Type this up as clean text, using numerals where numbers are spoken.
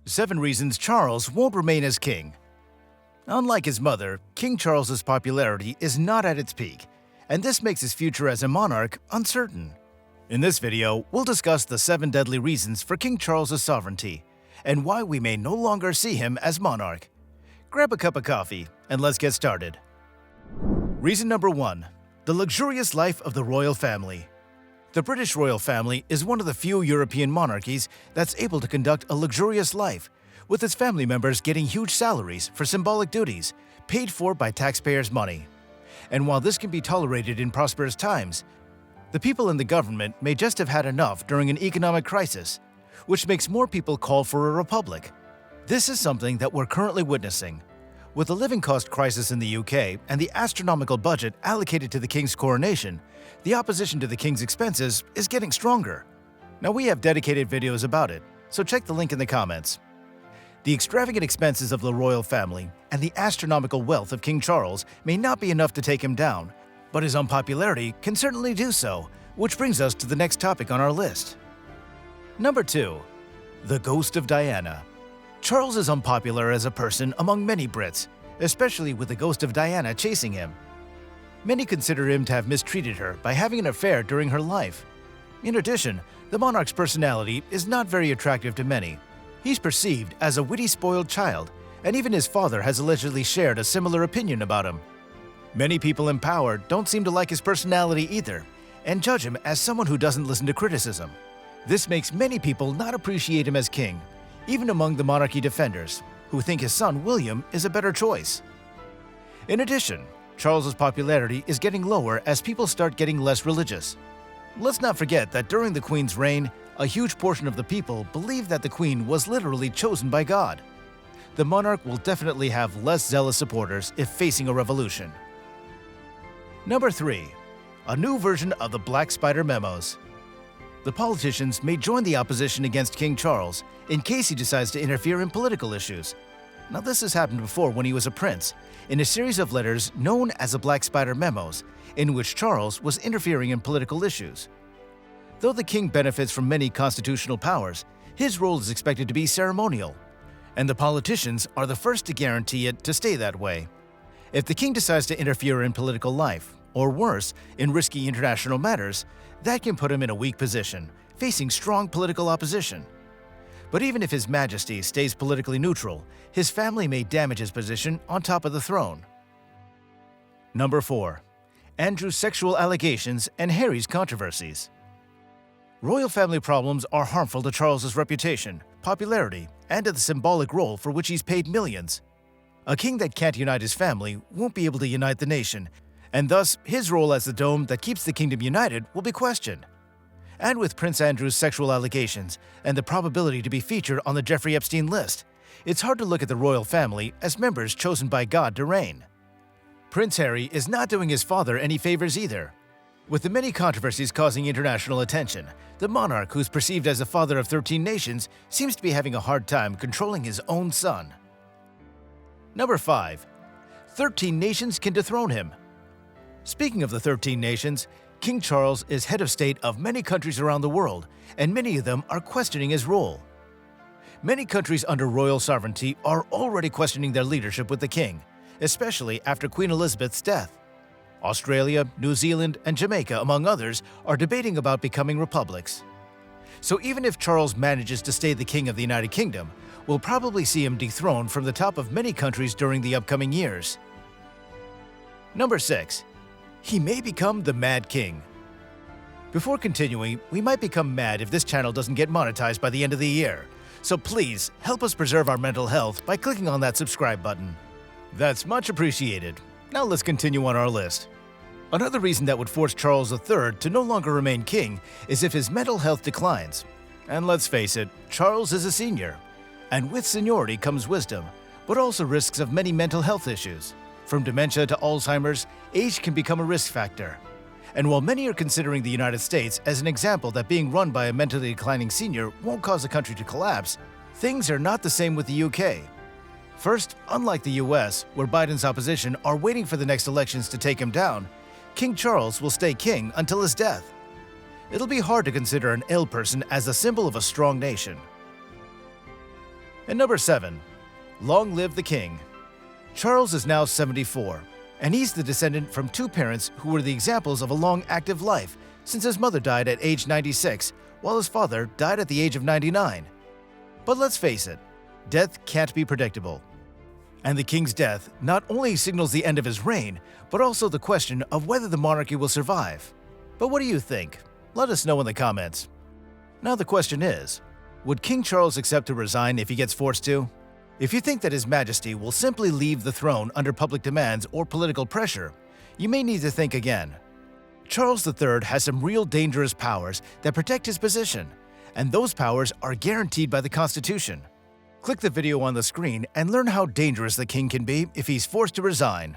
7 reasons Charles won't remain as king. Unlike his mother, King Charles's popularity is not at its peak, and this makes his future as a monarch uncertain. In this video, we'll discuss the 7 deadly reasons for King Charles's sovereignty, and why we may no longer see him as monarch. Grab a cup of coffee, and let's get started. Reason number 1. The luxurious life of the royal family. The British royal family is one of the few European monarchies that's able to conduct a luxurious life, with its family members getting huge salaries for symbolic duties, paid for by taxpayers' money. And while this can be tolerated in prosperous times, the people in the government may just have had enough during an economic crisis, which makes more people call for a republic. This is something that we're currently witnessing. With the living cost crisis in the UK and the astronomical budget allocated to the king's coronation, the opposition to the king's expenses is getting stronger. Now, we have dedicated videos about it, so check the link in the comments. The extravagant expenses of the royal family and the astronomical wealth of King Charles may not be enough to take him down, but his unpopularity can certainly do so, which brings us to the next topic on our list. Number 2. The ghost of Diana. Charles is unpopular as a person among many Brits, especially with the ghost of Diana chasing him. Many consider him to have mistreated her by having an affair during her life. In addition, the monarch's personality is not very attractive to many. He's perceived as a witty, spoiled child, and even his father has allegedly shared a similar opinion about him. Many people in power don't seem to like his personality either, and judge him as someone who doesn't listen to criticism. This makes many people not appreciate him as king, even among the monarchy defenders, who think his son William is a better choice. In addition, Charles's popularity is getting lower as people start getting less religious. Let's not forget that during the Queen's reign, a huge portion of the people believed that the Queen was literally chosen by God. The monarch will definitely have less zealous supporters if facing a revolution. Number 3. A new version of the Black Spider memos. The politicians may join the opposition against King Charles in case he decides to interfere in political issues. Now, this has happened before when he was a prince, in a series of letters known as the Black Spider memos, in which Charles was interfering in political issues. Though the king benefits from many constitutional powers, his role is expected to be ceremonial, and the politicians are the first to guarantee it to stay that way. If the king decides to interfere in political life, or worse, in risky international matters, that can put him in a weak position, facing strong political opposition. But even if His Majesty stays politically neutral, his family may damage his position on top of the throne. Number 4. Andrew's sexual allegations and Harry's controversies. Royal family problems are harmful to Charles's reputation, popularity, and to the symbolic role for which he's paid millions. A king that can't unite his family won't be able to unite the nation, and thus his role as the dome that keeps the kingdom united will be questioned. And with Prince Andrew's sexual allegations and the probability to be featured on the Jeffrey Epstein list, it's hard to look at the royal family as members chosen by God to reign. Prince Harry is not doing his father any favors either. With the many controversies causing international attention, the monarch, who's perceived as the father of 13 nations, seems to be having a hard time controlling his own son. Number 5. 13 nations can dethrone him. Speaking of the 13 nations, King Charles is head of state of many countries around the world, and many of them are questioning his role. Many countries under royal sovereignty are already questioning their leadership with the king, especially after Queen Elizabeth's death. Australia, New Zealand, and Jamaica, among others, are debating about becoming republics. So even if Charles manages to stay the king of the United Kingdom, we'll probably see him dethroned from the top of many countries during the upcoming years. Number 6. He may become the Mad King. Before continuing, we might become mad if this channel doesn't get monetized by the end of the year, so please help us preserve our mental health by clicking on that subscribe button. That's much appreciated. Now let's continue on our list. Another reason that would force Charles III to no longer remain king is if his mental health declines. And let's face it, Charles is a senior. And with seniority comes wisdom, but also risks of many mental health issues. From dementia to Alzheimer's, age can become a risk factor. And while many are considering the United States as an example that being run by a mentally declining senior won't cause the country to collapse, things are not the same with the UK. First, unlike the US, where Biden's opposition are waiting for the next elections to take him down, King Charles will stay king until his death. It'll be hard to consider an ill person as a symbol of a strong nation. And number 7. Long live the king. Charles is now 74, and he's the descendant from two parents who were the examples of a long active life, since his mother died at age 96, while his father died at the age of 99. But let's face it, death can't be predictable. And the king's death not only signals the end of his reign, but also the question of whether the monarchy will survive. But what do you think? Let us know in the comments. Now the question is, would King Charles accept to resign if he gets forced to? If you think that His Majesty will simply leave the throne under public demands or political pressure, you may need to think again. Charles III has some real dangerous powers that protect his position, and those powers are guaranteed by the Constitution. Click the video on the screen and learn how dangerous the king can be if he's forced to resign.